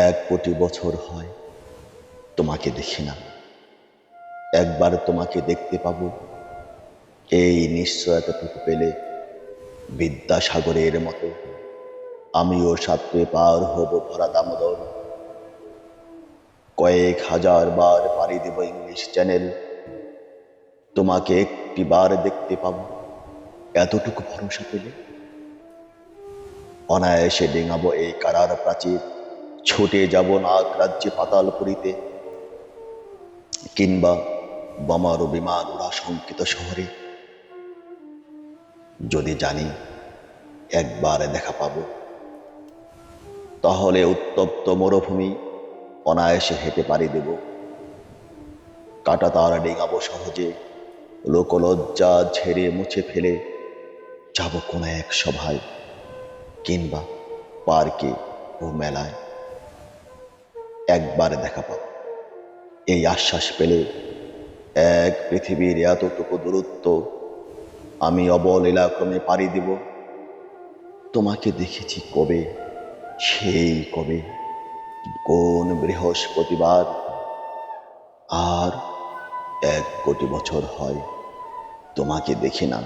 1 কোটি বছর হয় তোমাকে দেখি না। একবার তোমাকে দেখতে পাবো, এই নিশ্চয়তাটুকু পেলে বিদ্যাসাগরের মতো আমিও সাঁতরে পার হব ভরা দামোদর। কয়েক হাজার বার পাড়ি দেব ইংলিশ চ্যানেল, তোমাকে একটি বার দেখতে পাবো, এতটুকু ভরসা পেলে অনায়াসে ডিঙাবো এই কারার প্রাচীর, ছুটে যাব নাগ রাজ্যে পাতালপুরীতে, কিংবা বোমারু বিমান উড়া শঙ্কিত শহরে। যদি জানি একবার দেখা পাবো, তাহলে উত্তপ্ত মরুভূমি অনায়াসে হেঁটে পাড়ি দেব, কাটা তার ডিঙাবো সহজে, লোকলজ্জা ঝেড়ে মুছে ফেলে যাব কোনো এক সভায়, কিংবা পার্কে ও মেলায়। একবার দেখা পাবো, এই আশ্বাস পেলে এক পৃথিবীর এতটুকু দূরত্ব আমি অবলীলাক্রমে পাড়ি দিব। তোমাকে দেখেছি কবে, সেই কবে, কোন বৃহস্পতিবার, আর 1 কোটি বছর হয় তোমাকে দেখি না।